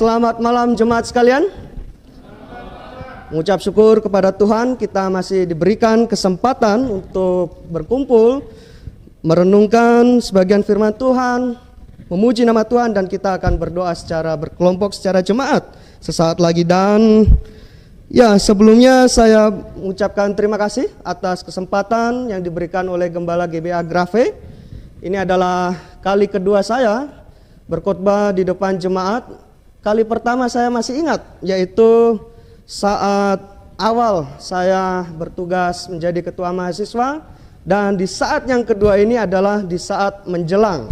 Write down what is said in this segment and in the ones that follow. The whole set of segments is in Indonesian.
Selamat malam jemaat sekalian. Mengucap syukur kepada Tuhan, kita masih diberikan kesempatan untuk berkumpul, merenungkan sebagian firman Tuhan, memuji nama Tuhan, dan kita akan berdoa secara berkelompok, secara jemaat sesaat lagi. Dan ya, sebelumnya saya mengucapkan terima kasih atas kesempatan yang diberikan oleh Gembala GBA Grave. Ini adalah kali kedua saya berkhotbah di depan jemaat. Kali pertama saya masih ingat, yaitu saat awal saya bertugas menjadi ketua mahasiswa, dan di saat yang kedua ini adalah di saat menjelang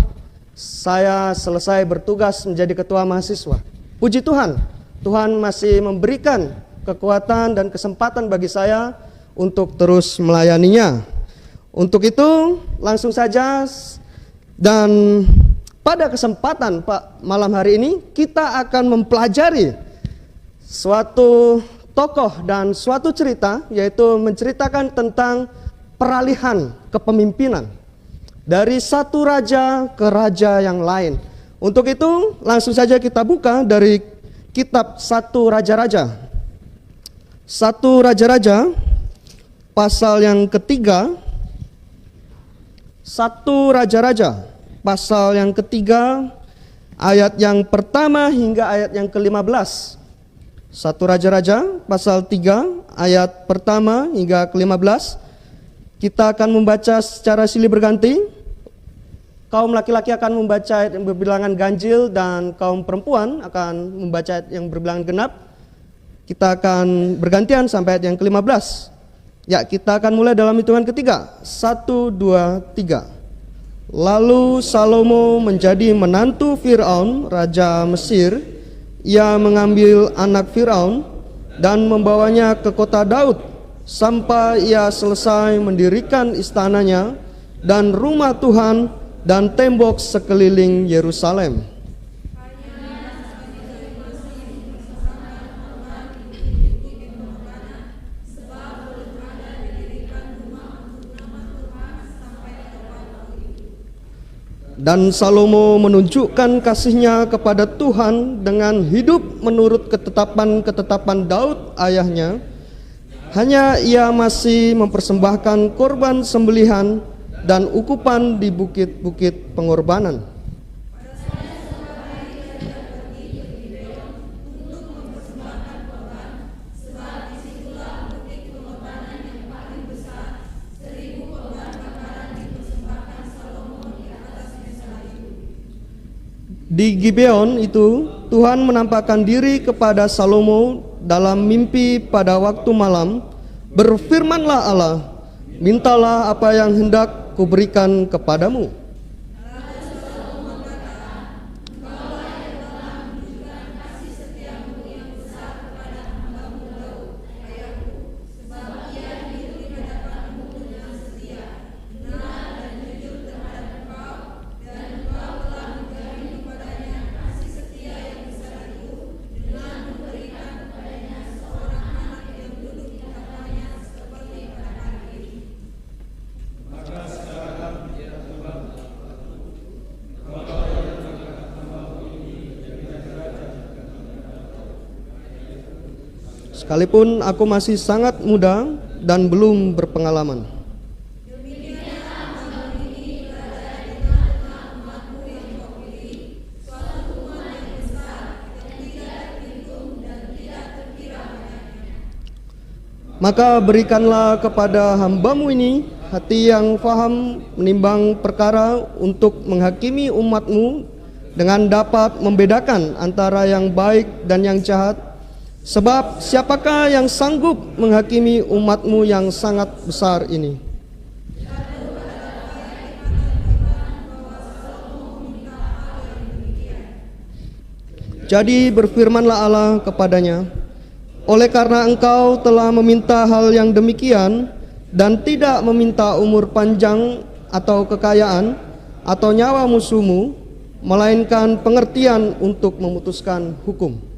saya selesai bertugas menjadi ketua mahasiswa. Puji Tuhan, Tuhan masih memberikan kekuatan dan kesempatan bagi saya untuk terus melayaninya. Untuk itu langsung saja, dan pada kesempatan malam hari ini kita akan mempelajari suatu tokoh dan suatu cerita, yaitu menceritakan tentang peralihan kepemimpinan dari satu raja ke raja yang lain. Untuk itu langsung saja kita buka dari kitab 1 Raja-Raja. 1 Raja-Raja pasal yang ketiga. 1 Raja-Raja pasal yang ketiga, ayat yang pertama hingga ayat yang ke-15. 1 Raja-Raja pasal 3 ayat pertama hingga ke-15. Kita akan membaca secara silih berganti. Kaum laki-laki akan membaca ayat yang berbilangan ganjil, dan kaum perempuan akan membaca ayat yang berbilangan genap. Kita akan bergantian sampai ayat yang ke-15. Ya, kita akan mulai dalam hitungan ketiga. 1, 2, 3. Lalu Salomo menjadi menantu Firaun, raja Mesir. Ia mengambil anak Firaun dan membawanya ke kota Daud, sampai ia selesai mendirikan istananya dan rumah Tuhan dan tembok sekeliling Yerusalem. Dan Salomo menunjukkan kasihnya kepada Tuhan dengan hidup menurut ketetapan Daud ayahnya. Hanya ia masih mempersembahkan korban sembelihan dan ukupan di bukit-bukit pengorbanan. Di Gibeon itu Tuhan menampakkan diri kepada Salomo dalam mimpi pada waktu malam. Berfirmanlah Allah, mintalah apa yang hendak kuberikan kepadamu. Sekalipun aku masih sangat muda dan belum berpengalaman. Maka berikanlah kepada hambamu ini hati yang faham menimbang perkara, untuk menghakimi umatmu dengan dapat membedakan antara yang baik dan yang jahat. Sebab siapakah yang sanggup menghakimi umatmu yang sangat besar ini? Jadi berfirmanlah Allah kepadanya, oleh karena engkau telah meminta hal yang demikian, dan tidak meminta umur panjang atau kekayaan atau nyawa musuhmu, melainkan pengertian untuk memutuskan hukum.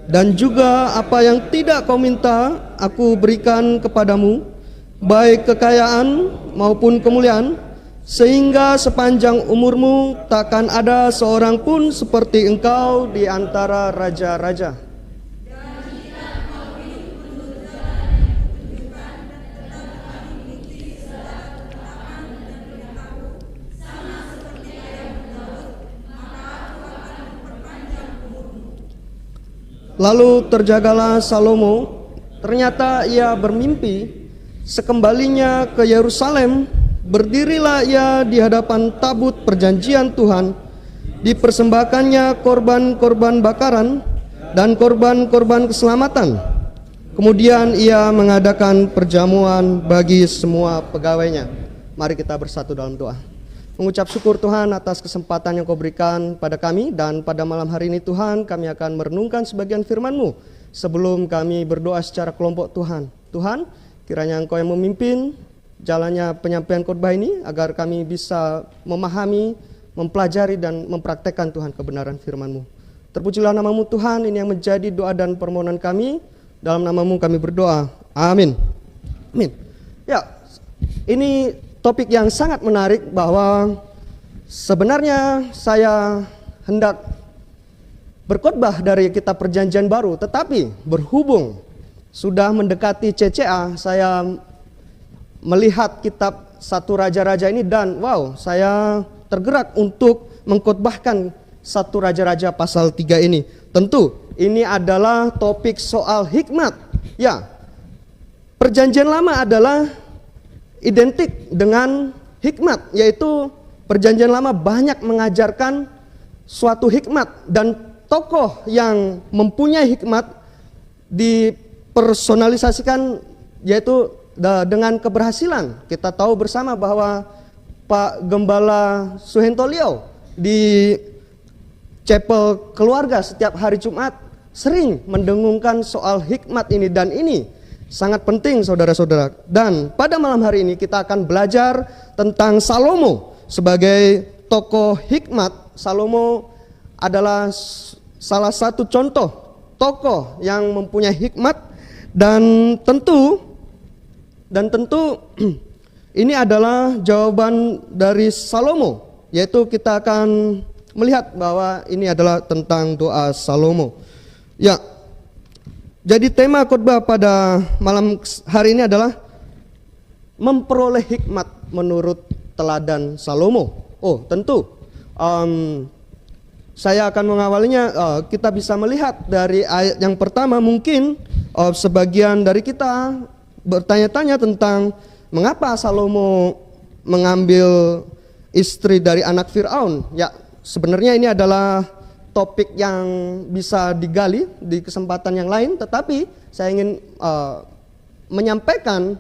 Dan juga apa yang tidak kau minta, aku berikan kepadamu, baik kekayaan maupun kemuliaan, sehingga sepanjang umurmu takkan ada seorang pun seperti engkau di antara raja-raja. Lalu terjagalah Salomo, ternyata ia bermimpi, sekembalinya ke Yerusalem, berdirilah ia di hadapan tabut perjanjian Tuhan, dipersembahkannya korban-korban bakaran dan korban-korban keselamatan. Kemudian ia mengadakan perjamuan bagi semua pegawainya. Mari kita bersatu dalam doa. Mengucap syukur Tuhan atas kesempatan yang kau berikan pada kami, dan pada malam hari ini Tuhan kami akan merenungkan sebagian firman-Mu sebelum kami berdoa secara kelompok Tuhan. Tuhan, kiranya Engkau yang memimpin jalannya penyampaian khotbah ini agar kami bisa memahami, mempelajari dan mempraktekkan Tuhan kebenaran firman-Mu. Terpujilah nama-Mu Tuhan, ini yang menjadi doa dan permohonan kami. Dalam nama-Mu kami berdoa. Amin. Amin. Ya, ini topik yang sangat menarik, bahwa sebenarnya saya hendak berkhotbah dari kitab Perjanjian Baru, tetapi berhubung sudah mendekati CCA, saya melihat kitab 1 Raja-Raja ini dan saya tergerak untuk mengkhotbahkan 1 Raja-Raja pasal 3 ini. Tentu ini adalah topik soal hikmat. Ya, Perjanjian Lama adalah identik dengan hikmat, yaitu Perjanjian Lama banyak mengajarkan suatu hikmat, dan tokoh yang mempunyai hikmat dipersonalisasikan yaitu dengan keberhasilan. Kita tahu bersama bahwa Pak Gembala Suhentolio di Chapel Keluarga setiap hari Jumat sering mendengungkan soal hikmat ini, dan ini sangat penting saudara-saudara. Dan pada malam hari ini kita akan belajar tentang Salomo sebagai tokoh hikmat. Salomo adalah salah satu contoh tokoh yang mempunyai hikmat, dan tentu ini adalah jawaban dari Salomo, yaitu kita akan melihat bahwa ini adalah tentang doa Salomo. Ya, jadi tema khotbah pada malam hari ini adalah memperoleh hikmat menurut teladan Salomo. Oh, tentu saya akan mengawalinya. Kita bisa melihat dari ayat yang pertama. Mungkin sebagian dari kita bertanya-tanya tentang mengapa Salomo mengambil istri dari anak Firaun. Ya, sebenarnya ini adalah topik yang bisa digali di kesempatan yang lain, tetapi saya ingin menyampaikan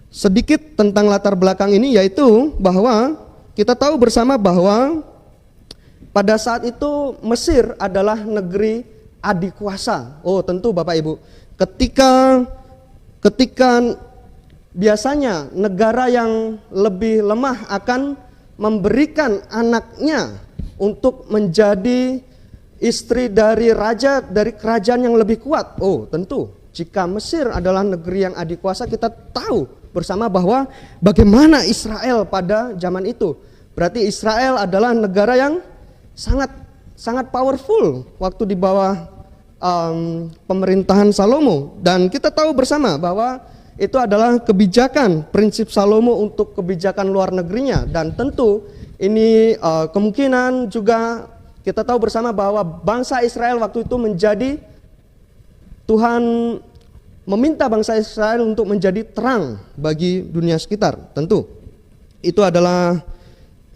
sedikit tentang latar belakang ini, yaitu bahwa kita tahu bersama bahwa pada saat itu Mesir adalah negeri adikuasa. Oh, tentu Bapak Ibu, ketika biasanya negara yang lebih lemah akan memberikan anaknya untuk menjadi istri dari raja dari kerajaan yang lebih kuat. Oh, tentu jika Mesir adalah negeri yang adikuasa, kita tahu bersama bahwa bagaimana Israel pada zaman itu. Berarti Israel adalah negara yang sangat powerful waktu di bawah pemerintahan Salomo. Dan kita tahu bersama bahwa itu adalah kebijakan prinsip Salomo untuk kebijakan luar negerinya. Dan tentu ini kemungkinan juga kita tahu bersama bahwa bangsa Israel waktu itu Tuhan meminta bangsa Israel untuk menjadi terang bagi dunia sekitar. Tentu itu adalah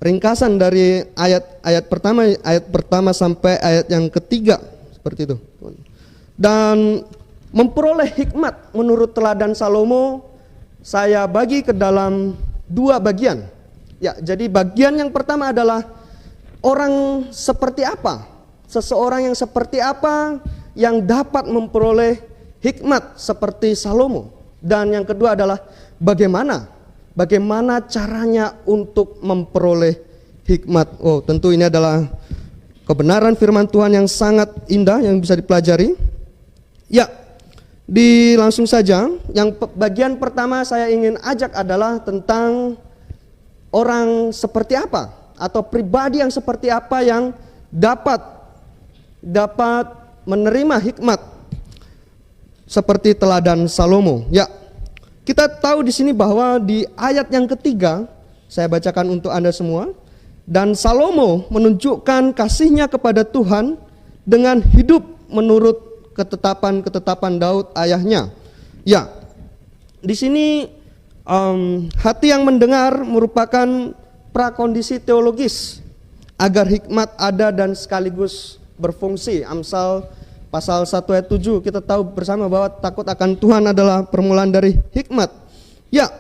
ringkasan dari ayat pertama sampai ayat yang ketiga, seperti itu. Dan memperoleh hikmat menurut teladan Salomo saya bagi ke dalam 2 bagian. Ya, jadi bagian yang pertama adalah orang seperti apa, seseorang yang seperti apa yang dapat memperoleh hikmat seperti Salomo. Dan yang kedua adalah bagaimana caranya untuk memperoleh hikmat. Oh, tentu ini adalah kebenaran firman Tuhan yang sangat indah yang bisa dipelajari. Ya, langsung saja. Yang bagian pertama saya ingin ajak adalah tentang orang seperti apa atau pribadi yang seperti apa yang dapat menerima hikmat seperti teladan Salomo. Ya, kita tahu di sini bahwa di ayat yang ketiga, saya bacakan untuk Anda semua. Dan Salomo menunjukkan kasihnya kepada Tuhan dengan hidup menurut ketetapan Daud ayahnya. Ya, di sini hati yang mendengar merupakan prakondisi teologis agar hikmat ada dan sekaligus berfungsi. Amsal pasal 1 ayat 7 kita tahu bersama bahwa takut akan Tuhan adalah permulaan dari hikmat. Ya,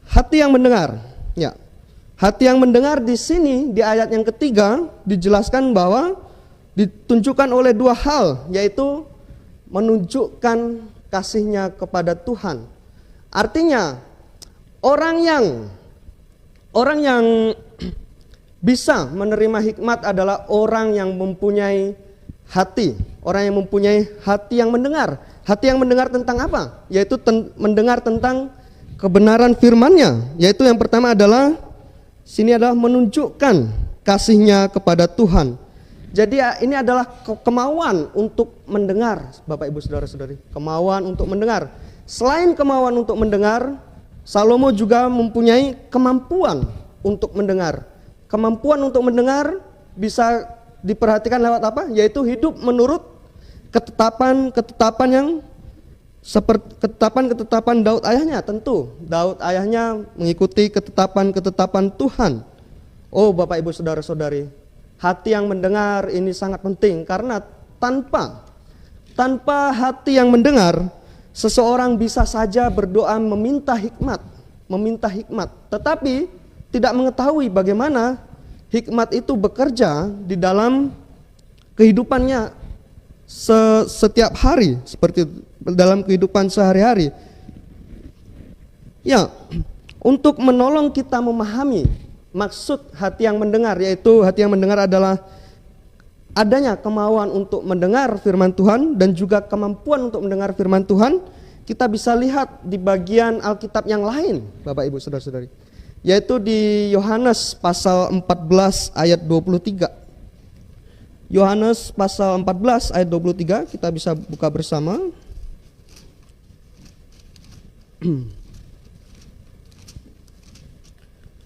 hati yang mendengar. Ya, hati yang mendengar di sini di ayat yang ketiga dijelaskan bahwa ditunjukkan oleh dua hal, yaitu menunjukkan kasihnya kepada Tuhan. Artinya orang yang bisa menerima hikmat adalah orang yang mempunyai hati, orang yang mempunyai hati yang mendengar. Hati yang mendengar tentang apa? Yaitu mendengar tentang kebenaran firman-Nya. Yaitu yang pertama adalah sini adalah menunjukkan kasihnya kepada Tuhan. Jadi ini adalah kemauan untuk mendengar, Bapak Ibu Saudara-saudari, kemauan untuk mendengar. Selain kemauan untuk mendengar, Salomo juga mempunyai kemampuan untuk mendengar. Kemampuan untuk mendengar bisa diperhatikan lewat apa? Yaitu hidup menurut ketetapan yang seperti ketetapan Daud ayahnya. Tentu Daud ayahnya mengikuti ketetapan Tuhan. Oh Bapak Ibu Saudara-saudari, hati yang mendengar ini sangat penting, karena tanpa hati yang mendengar, seseorang bisa saja berdoa meminta hikmat, tetapi tidak mengetahui bagaimana hikmat itu bekerja di dalam kehidupannya setiap hari, seperti dalam kehidupan sehari-hari. Ya, untuk menolong kita memahami maksud hati yang mendengar, yaitu hati yang mendengar adalah adanya kemauan untuk mendengar firman Tuhan dan juga kemampuan untuk mendengar firman Tuhan. Kita bisa lihat di bagian Alkitab yang lain, Bapak Ibu Saudara-saudari, yaitu di Yohanes pasal 14 ayat 23. Yohanes pasal 14 ayat 23, kita bisa buka bersama.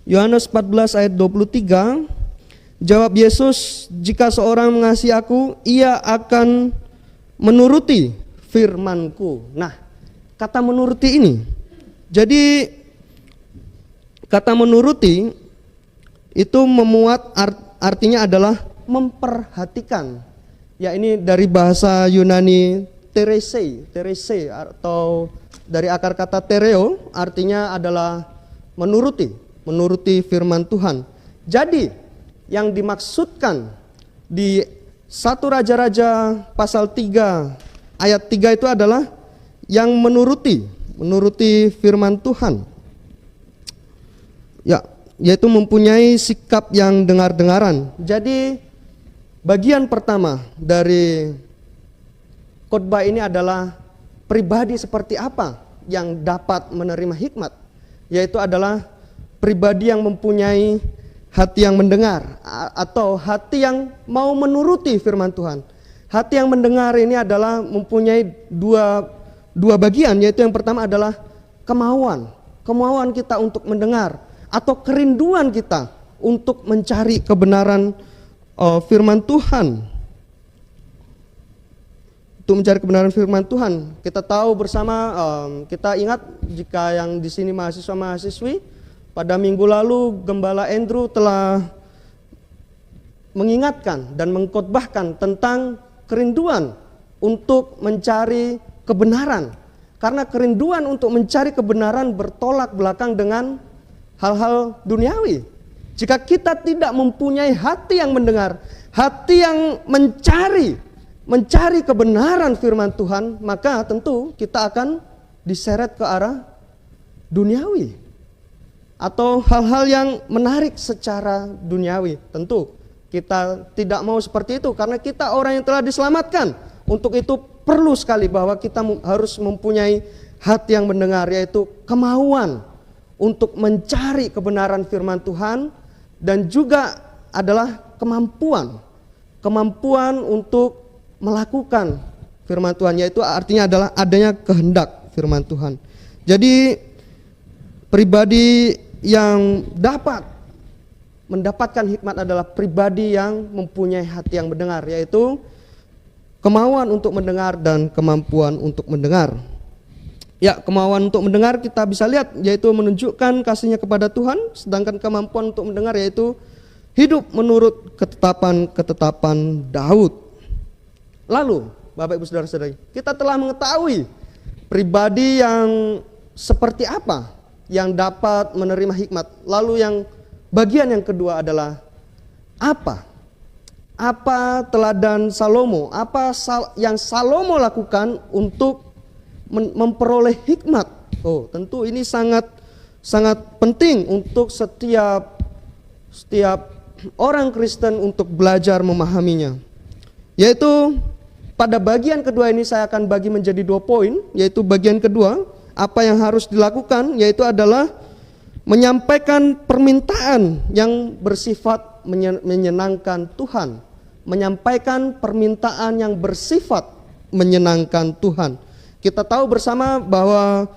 Yohanes 14 ayat 23, jawab Yesus, jika seorang mengasihi aku, ia akan menuruti firman-Ku. Nah, kata menuruti ini, jadi kata menuruti itu memuat artinya adalah memperhatikan. Ya, ini dari bahasa Yunani terese atau dari akar kata tereo, artinya adalah menuruti firman Tuhan. Jadi yang dimaksudkan di 1 Raja-Raja pasal 3 ayat 3 itu adalah yang menuruti firman Tuhan. Ya, yaitu mempunyai sikap yang dengar-dengaran. Jadi bagian pertama dari khotbah ini adalah pribadi seperti apa yang dapat menerima hikmat, yaitu adalah pribadi yang mempunyai hati yang mendengar atau hati yang mau menuruti firman Tuhan. Hati yang mendengar ini adalah mempunyai dua bagian, yaitu yang pertama adalah kemauan kita untuk mendengar atau kerinduan kita untuk mencari kebenaran firman Tuhan. Untuk mencari kebenaran firman Tuhan, kita tahu bersama, kita ingat jika yang di sini mahasiswa-mahasiswi, pada minggu lalu Gembala Andrew telah mengingatkan dan mengkhotbahkan tentang kerinduan untuk mencari kebenaran. Karena kerinduan untuk mencari kebenaran bertolak belakang dengan hal-hal duniawi. Jika kita tidak mempunyai hati yang mendengar, hati yang mencari kebenaran firman Tuhan, maka tentu kita akan diseret ke arah duniawi atau hal-hal yang menarik secara duniawi. Tentu kita tidak mau seperti itu, karena kita orang yang telah diselamatkan. Untuk itu perlu sekali bahwa kita harus mempunyai hati yang mendengar, yaitu kemauan untuk mencari kebenaran firman Tuhan, dan juga adalah kemampuan untuk melakukan firman Tuhan, yaitu artinya adalah adanya kehendak firman Tuhan. Jadi pribadi yang dapat mendapatkan hikmat adalah pribadi yang mempunyai hati yang mendengar, yaitu kemauan untuk mendengar dan kemampuan untuk mendengar. Ya, kemauan untuk mendengar kita bisa lihat, yaitu menunjukkan kasihnya kepada Tuhan, sedangkan kemampuan untuk mendengar yaitu hidup menurut ketetapan Daud. Lalu, Bapak Ibu Saudara-saudari, kita telah mengetahui pribadi yang seperti apa yang dapat menerima hikmat. Lalu yang bagian yang kedua adalah apa teladan Salomo, yang Salomo lakukan untuk memperoleh hikmat. Oh, tentu ini sangat penting untuk setiap orang Kristen untuk belajar memahaminya. Yaitu pada bagian kedua ini saya akan bagi menjadi 2 poin, yaitu bagian kedua, apa yang harus dilakukan, yaitu adalah menyampaikan permintaan yang bersifat menyenangkan Tuhan. Menyampaikan permintaan yang bersifat menyenangkan Tuhan. Kita tahu bersama bahwa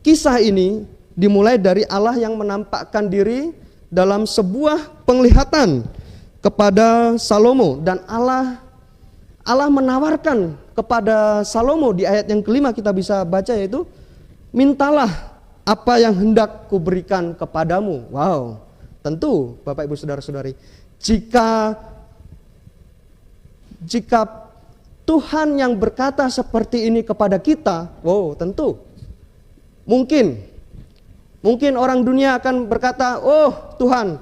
kisah ini dimulai dari Allah yang menampakkan diri dalam sebuah penglihatan kepada Salomo, dan Allah menawarkan kepada Salomo di ayat yang kelima kita bisa baca, yaitu mintalah apa yang hendak kuberikan kepadamu. Wow, tentu Bapak Ibu Saudara-saudari, jika Tuhan yang berkata seperti ini kepada kita, wow, tentu mungkin orang dunia akan berkata, oh Tuhan,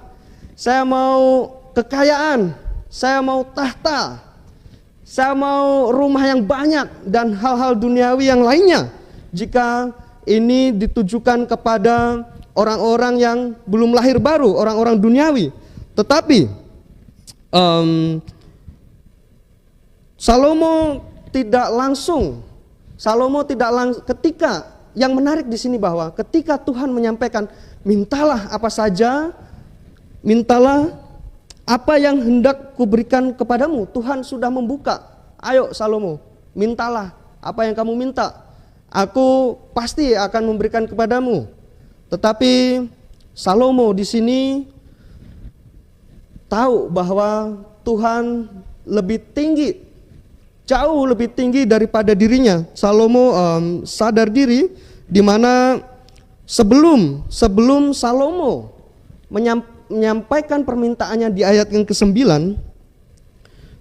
saya mau kekayaan, saya mau tahta, saya mau rumah yang banyak, dan hal-hal duniawi yang lainnya. Jika ini ditujukan kepada orang-orang yang belum lahir baru, orang-orang duniawi. Tetapi Salomo tidak langsung, ketika yang menarik di sini bahwa ketika Tuhan menyampaikan mintalah apa saja, mintalah apa yang hendak kuberikan kepadamu, Tuhan sudah membuka. Ayo Salomo, mintalah apa yang kamu minta, aku pasti akan memberikan kepadamu. Tetapi Salomo di sini tahu bahwa Tuhan lebih tinggi, jauh lebih tinggi daripada dirinya. Salomo sadar diri, di mana sebelum Salomo menyampaikan permintaannya di ayat yang ke-9,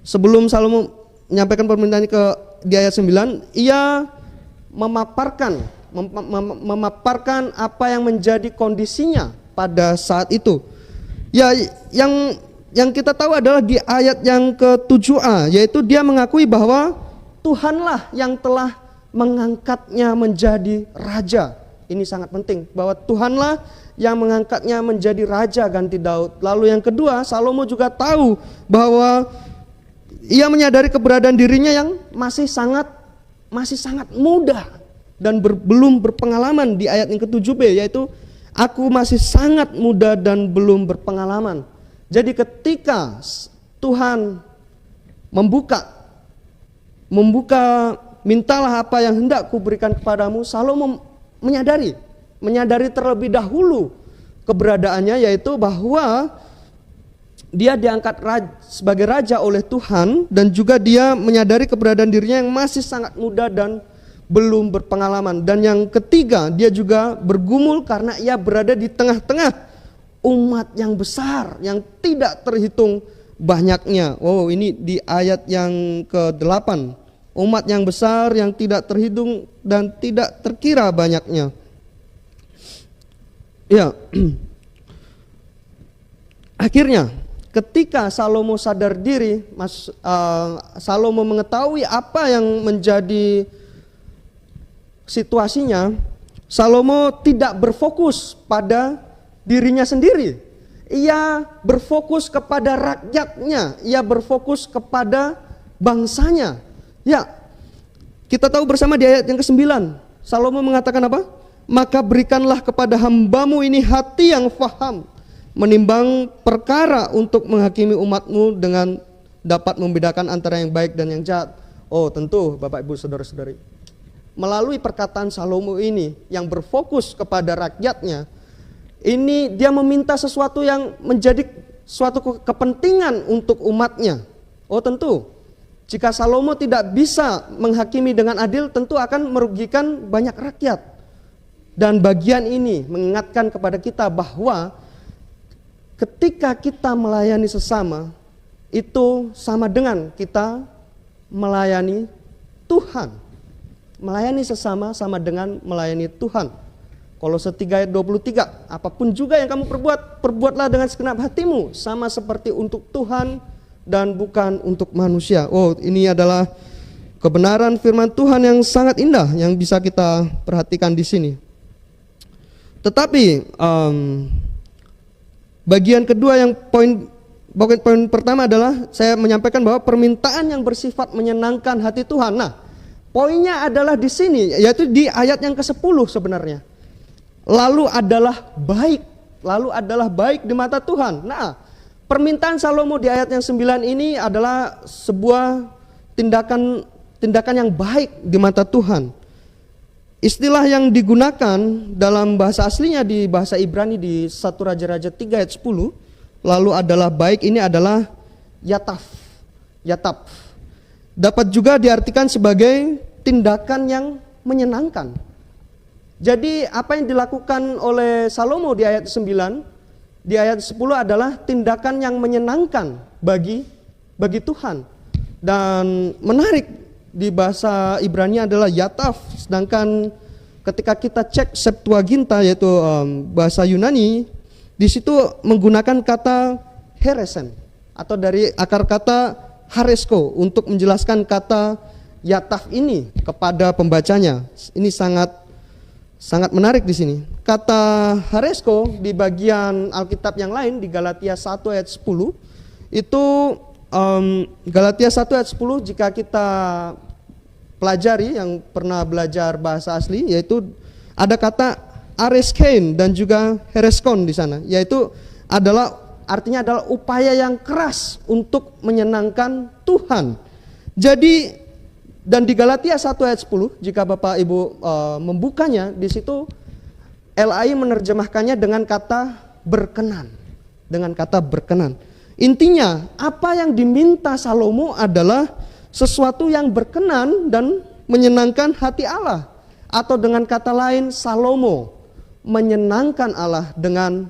sebelum Salomo menyampaikan permintaannya di ayat 9, ia memaparkan apa yang menjadi kondisinya pada saat itu. Ya, yang kita tahu adalah di ayat yang ke-7a, yaitu dia mengakui bahwa Tuhanlah yang telah mengangkatnya menjadi raja. Ini sangat penting, bahwa Tuhanlah yang mengangkatnya menjadi raja ganti Daud. Lalu yang kedua, Salomo juga tahu bahwa ia menyadari keberadaan dirinya yang masih sangat muda dan belum berpengalaman. Di ayat yang ke-7b, yaitu aku masih sangat muda dan belum berpengalaman. Jadi ketika Tuhan membuka mintalah apa yang hendak kuberikan kepadamu, Salomo menyadari terlebih dahulu keberadaannya, yaitu bahwa dia diangkat sebagai raja oleh Tuhan, dan juga dia menyadari keberadaan dirinya yang masih sangat muda dan belum berpengalaman. Dan yang ketiga, dia juga bergumul karena ia berada di tengah-tengah umat yang besar yang tidak terhitung banyaknya. Oh, ini di ayat yang ke-8. Umat yang besar yang tidak terhitung dan tidak terkira banyaknya. Ya. Akhirnya ketika Salomo sadar diri, Salomo mengetahui apa yang menjadi situasinya, Salomo tidak berfokus pada dirinya sendiri. Ia berfokus kepada rakyatnya, ia berfokus kepada bangsanya. Ya, Kita tahu bersama di ayat yang ke-9, Salomo mengatakan apa? Maka berikanlah kepada hambamu ini hati yang faham, menimbang perkara untuk menghakimi umatmu dengan dapat membedakan antara yang baik dan yang jahat. Oh tentu Bapak Ibu Saudara-saudari, melalui perkataan Salomo ini yang berfokus kepada rakyatnya, ini dia meminta sesuatu yang menjadi suatu kepentingan untuk umatnya. Oh tentu, jika Salomo tidak bisa menghakimi dengan adil, tentu akan merugikan banyak rakyat. Dan bagian ini mengingatkan kepada kita bahwa ketika kita melayani sesama, itu sama dengan kita melayani Tuhan. Melayani sesama sama dengan melayani Tuhan. Kolose 3 ayat 23, apapun juga yang kamu perbuat, perbuatlah dengan segenap hatimu, sama seperti untuk Tuhan dan bukan untuk manusia. Oh, ini adalah kebenaran firman Tuhan yang sangat indah yang bisa kita perhatikan di sini. Tetapi bagian kedua yang poin pertama adalah saya menyampaikan bahwa permintaan yang bersifat menyenangkan hati Tuhan. Nah, poinnya adalah di sini, yaitu di ayat yang ke-10 sebenarnya. Lalu adalah baik di mata Tuhan. Nah, permintaan Salomo di ayat yang 9 ini adalah sebuah tindakan yang baik di mata Tuhan. Istilah yang digunakan dalam bahasa aslinya di bahasa Ibrani di 1 Raja-Raja 3 ayat 10, lalu adalah baik, ini adalah yataf. Dapat juga diartikan sebagai tindakan yang menyenangkan. Jadi apa yang dilakukan oleh Salomo di ayat 9, di ayat 10 adalah tindakan yang menyenangkan bagi Tuhan. Dan menarik, di bahasa Ibrani adalah yataf, sedangkan ketika kita cek Septuaginta yaitu bahasa Yunani, di situ menggunakan kata heresen atau dari akar kata haresko untuk menjelaskan kata yataf ini kepada pembacanya. Ini sangat menarik di sini. Kata haresko di bagian Alkitab yang lain di Galatia 1 ayat 10 itu Galatia 1 ayat 10 jika kita pelajari yang pernah belajar bahasa asli, yaitu ada kata areskein dan juga hereskon di sana, yaitu artinya adalah upaya yang keras untuk menyenangkan Tuhan. Jadi dan di Galatia 1 ayat 10 jika Bapak Ibu membukanya, di situ LAI menerjemahkannya dengan kata berkenan. Intinya apa yang diminta Salomo adalah sesuatu yang berkenan dan menyenangkan hati Allah. Atau dengan kata lain, Salomo menyenangkan Allah dengan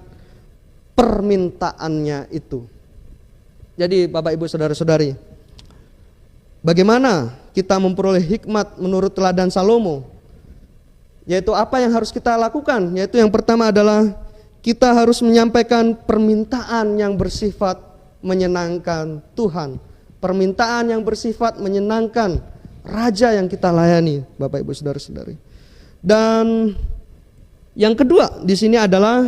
permintaannya itu. Jadi Bapak Ibu Saudara-saudari, bagaimana kita memperoleh hikmat menurut teladan Salomo? Yaitu apa yang harus kita lakukan? Yaitu yang pertama adalah kita harus menyampaikan permintaan yang bersifat menyenangkan Tuhan. Permintaan yang bersifat menyenangkan Raja yang kita layani, Bapak Ibu Saudara-saudari. Dan yang kedua di sini adalah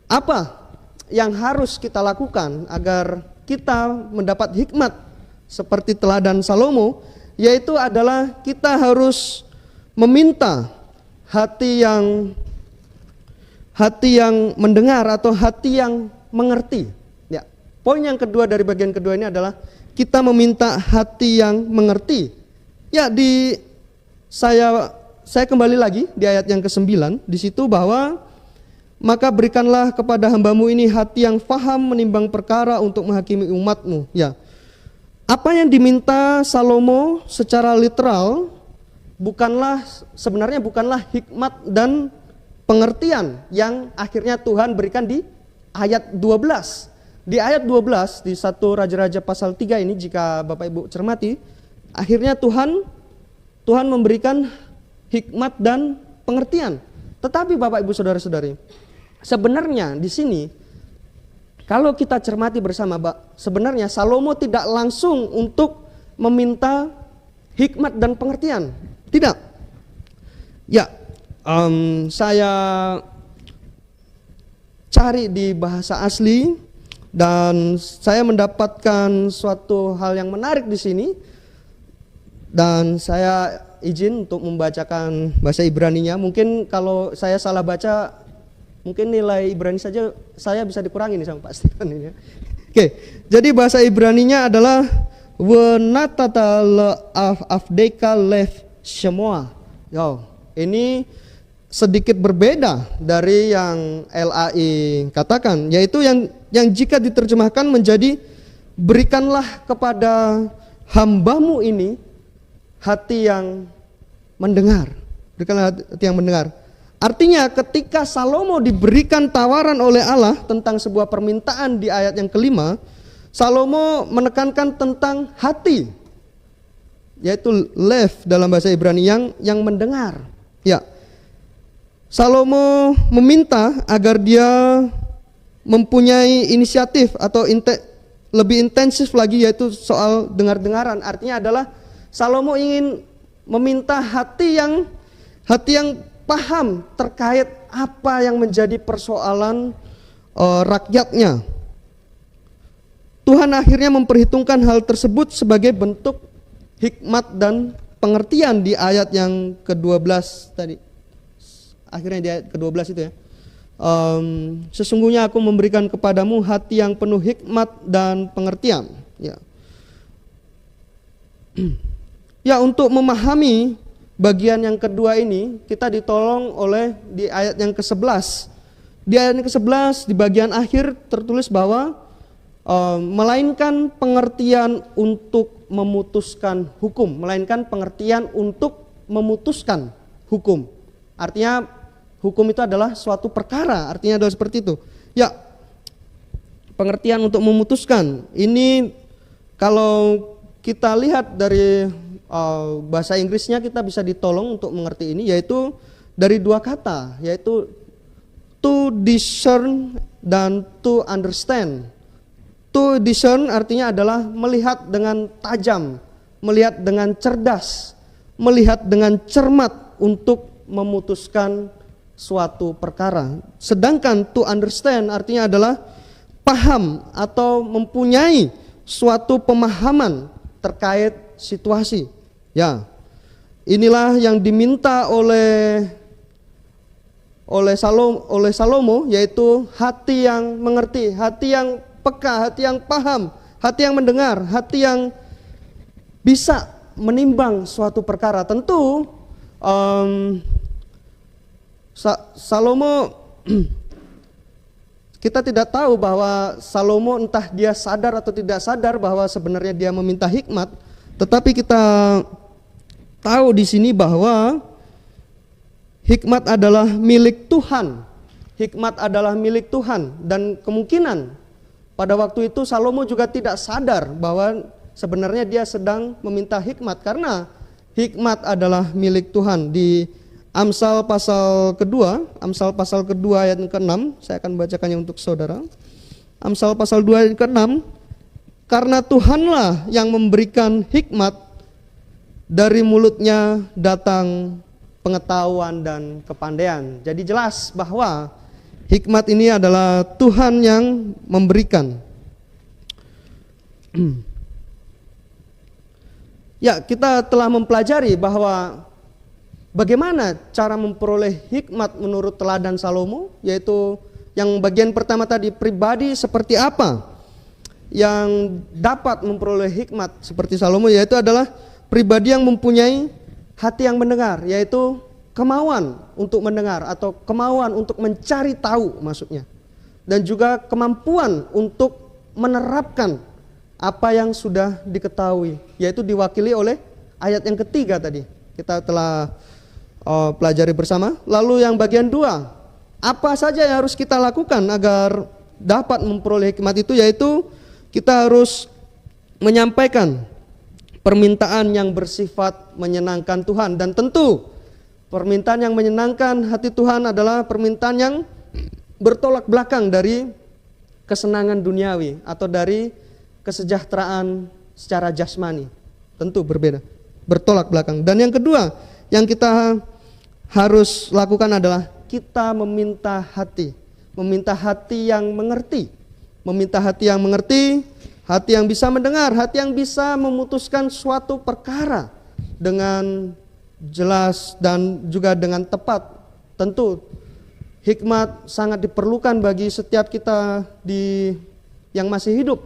apa yang harus kita lakukan agar kita mendapat hikmat seperti teladan Salomo, yaitu adalah kita harus meminta hati yang mendengar atau hati yang mengerti. Ya, poin yang kedua dari bagian kedua ini adalah kita meminta hati yang mengerti. Ya, saya kembali lagi di ayat yang ke-9 di situ bahwa maka berikanlah kepada hambamu ini hati yang faham menimbang perkara untuk menghakimi umatmu. Ya. Apa yang diminta Salomo secara literal sebenarnya bukanlah hikmat dan pengertian yang akhirnya Tuhan berikan di ayat 12. Di ayat 12 di 1 Raja-Raja pasal 3 ini jika Bapak Ibu cermati, akhirnya Tuhan memberikan hikmat dan pengertian. Tetapi Bapak Ibu Saudara-saudari, sebenarnya di sini kalau kita cermati bersama, sebenarnya Salomo tidak langsung untuk meminta hikmat dan pengertian. Tidak. Ya, saya cari di bahasa asli dan saya mendapatkan suatu hal yang menarik di sini. Dan saya izin untuk membacakan bahasa Ibraninya. Mungkin kalau saya salah baca, mungkin nilai Ibrani saja saya bisa dikurangi nih sama Pak Stephen ini ya. Oke, jadi bahasa Ibraninya adalah Wenatata afdeka lev semua. Yo, ini sedikit berbeda dari yang LAI katakan, yaitu yang jika diterjemahkan menjadi berikanlah kepada hambamu ini hati yang mendengar. Berikanlah hati yang mendengar. Artinya ketika Salomo diberikan tawaran oleh Allah tentang sebuah permintaan di ayat yang kelima, Salomo menekankan tentang hati, yaitu lev dalam bahasa Ibrani yang mendengar. Ya, Salomo meminta agar dia mempunyai inisiatif atau lebih intensif lagi, yaitu soal dengar-dengaran. Artinya adalah Salomo ingin meminta hati yang paham terkait apa yang menjadi persoalan rakyatnya. Tuhan akhirnya memperhitungkan hal tersebut sebagai bentuk hikmat dan pengertian di ayat yang ke-12 tadi. Akhirnya di ayat ke-12 itu ya. Sesungguhnya aku memberikan kepadamu hati yang penuh hikmat dan pengertian. Ya. Ya, untuk memahami bagian yang kedua ini kita ditolong oleh di ayat yang ke-11. Di ayat yang ke-11 di bagian akhir tertulis bahwa melainkan pengertian untuk memutuskan hukum, melainkan pengertian untuk memutuskan hukum. Artinya hukum itu adalah suatu perkara, artinya adalah seperti itu. Ya, pengertian untuk memutuskan. Ini kalau kita lihat dari bahasa Inggrisnya kita bisa ditolong untuk mengerti ini, yaitu dari dua kata, yaitu to discern dan to understand. To discern artinya adalah melihat dengan tajam, melihat dengan cerdas, melihat dengan cermat untuk memutuskan suatu perkara. Sedangkan to understand artinya adalah paham atau mempunyai suatu pemahaman terkait situasi. Ya, inilah yang diminta oleh Salomo, yaitu hati yang mengerti, hati yang peka, hati yang paham, hati yang mendengar, hati yang bisa menimbang suatu perkara. Tentu Salomo kita tidak tahu bahwa Salomo entah dia sadar atau tidak sadar bahwa sebenarnya dia meminta hikmat, tetapi kita tahu di sini bahwa hikmat adalah milik Tuhan. Hikmat adalah milik Tuhan, dan kemungkinan pada waktu itu Salomo juga tidak sadar bahwa sebenarnya dia sedang meminta hikmat, karena hikmat adalah milik Tuhan. Di Amsal pasal kedua ayat ke-6, saya akan bacakannya untuk saudara. Amsal pasal 2 ayat ke-6, karena Tuhanlah yang memberikan hikmat, dari mulutnya datang pengetahuan dan kepandaian. Jadi jelas bahwa hikmat ini adalah Tuhan yang memberikan. Ya, kita telah mempelajari bahwa bagaimana cara memperoleh hikmat menurut teladan Salomo, yaitu yang bagian pertama tadi, pribadi seperti apa yang dapat memperoleh hikmat seperti Salomo, yaitu adalah pribadi yang mempunyai hati yang mendengar, yaitu kemauan untuk mendengar atau kemauan untuk mencari tahu maksudnya, dan juga kemampuan untuk menerapkan apa yang sudah diketahui, yaitu diwakili oleh ayat yang ketiga tadi kita telah pelajari bersama. Lalu yang bagian dua, apa saja yang harus kita lakukan agar dapat memperoleh hikmat itu, yaitu kita harus menyampaikan permintaan yang bersifat menyenangkan Tuhan. Dan tentu permintaan yang menyenangkan hati Tuhan adalah permintaan yang bertolak belakang dari kesenangan duniawi atau dari kesejahteraan secara jasmani. Tentu berbeda, bertolak belakang. Dan yang kedua yang kita harus lakukan adalah kita meminta hati yang mengerti, meminta hati yang mengerti, hati yang bisa mendengar, hati yang bisa memutuskan suatu perkara dengan jelas dan juga dengan tepat. Tentu hikmat sangat diperlukan bagi setiap kita yang masih hidup.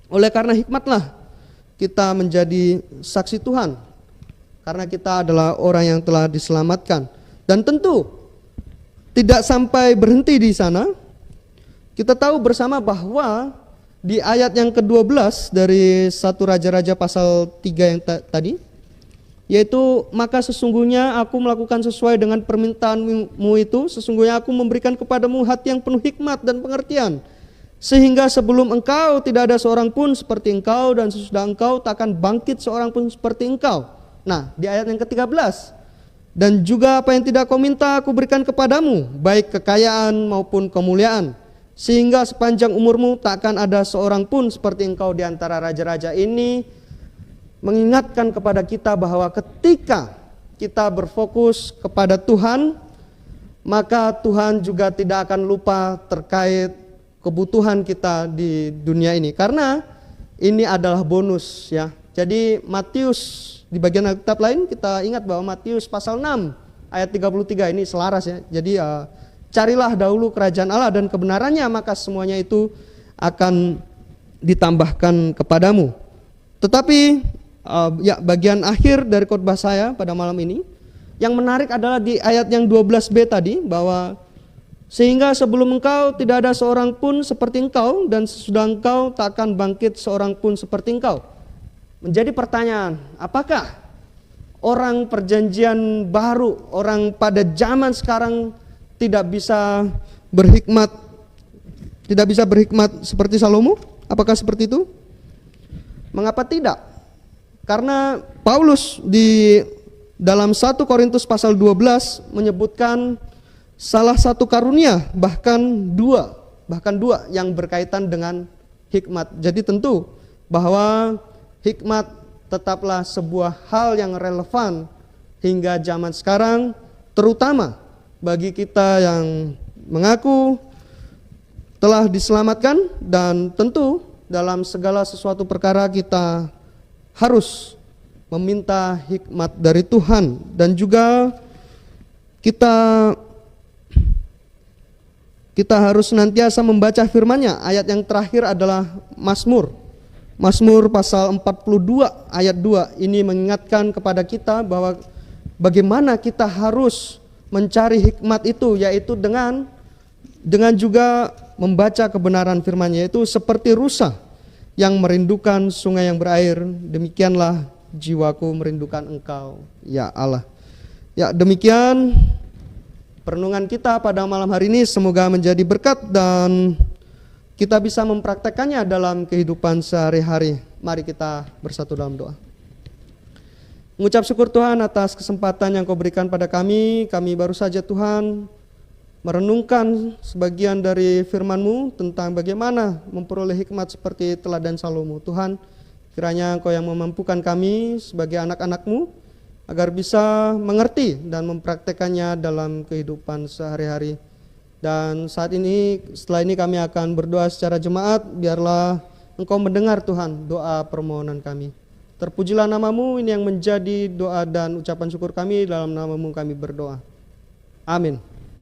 Oleh karena hikmatlah kita menjadi saksi Tuhan. Karena kita adalah orang yang telah diselamatkan. Dan tentu tidak sampai berhenti di sana. Kita tahu bersama bahwa di ayat yang ke-12 dari 1 Raja-Raja pasal 3 yang tadi, yaitu maka sesungguhnya aku melakukan sesuai dengan permintaanmu itu, sesungguhnya aku memberikan kepadamu hati yang penuh hikmat dan pengertian, sehingga sebelum engkau tidak ada seorang pun seperti engkau, dan sesudah engkau tak akan bangkit seorang pun seperti engkau. Nah, di ayat yang ke-13, dan juga apa yang tidak kau minta aku berikan kepadamu, baik kekayaan maupun kemuliaan, sehingga sepanjang umurmu tak akan ada seorang pun seperti engkau di antara raja-raja. Ini mengingatkan kepada kita bahwa ketika kita berfokus kepada Tuhan, maka Tuhan juga tidak akan lupa terkait kebutuhan kita di dunia ini. Karena ini adalah bonus ya. Jadi Matius, di bagian Alkitab lain kita ingat bahwa Matius pasal 6 ayat 33 ini selaras ya. Jadi carilah dahulu kerajaan Allah dan kebenarannya, maka semuanya itu akan ditambahkan kepadamu. Tetapi ya, bagian akhir dari khotbah saya pada malam ini yang menarik adalah di ayat yang 12b tadi, bahwa sehingga sebelum engkau tidak ada seorang pun seperti engkau, dan sesudah engkau tak akan bangkit seorang pun seperti engkau. Menjadi pertanyaan, apakah orang perjanjian baru, orang pada zaman sekarang tidak bisa berhikmat seperti Salomo? Apakah seperti itu? Mengapa tidak? Karena Paulus di dalam 1 Korintus pasal 12 menyebutkan salah satu karunia, bahkan dua yang berkaitan dengan hikmat. Jadi tentu bahwa hikmat tetaplah sebuah hal yang relevan hingga zaman sekarang, terutama bagi kita yang mengaku telah diselamatkan, dan tentu dalam segala sesuatu perkara kita harus meminta hikmat dari Tuhan. Dan juga kita harus senantiasa membaca firman-Nya. Ayat yang terakhir adalah Mazmur pasal 42 ayat 2. Ini mengingatkan kepada kita bahwa bagaimana kita harus mencari hikmat itu, yaitu dengan juga membaca kebenaran firman-Nya. Yaitu seperti rusa yang merindukan sungai yang berair, demikianlah jiwaku merindukan Engkau, ya Allah. Ya, demikian perenungan kita pada malam hari ini, semoga menjadi berkat dan kita bisa mempraktekannya dalam kehidupan sehari-hari. Mari kita bersatu dalam doa. Mengucap syukur Tuhan atas kesempatan yang Kau berikan pada kami. Kami baru saja Tuhan merenungkan sebagian dari firman-Mu tentang bagaimana memperoleh hikmat seperti teladan Salomo. Tuhan, kiranya Engkau yang memampukan kami sebagai anak-anak-Mu agar bisa mengerti dan mempraktekannya dalam kehidupan sehari-hari. Dan saat ini, setelah ini kami akan berdoa secara jemaat. Biarlah Engkau mendengar Tuhan doa permohonan kami. Terpujilah nama-Mu, ini yang menjadi doa dan ucapan syukur kami. Dalam nama-Mu kami berdoa. Amin.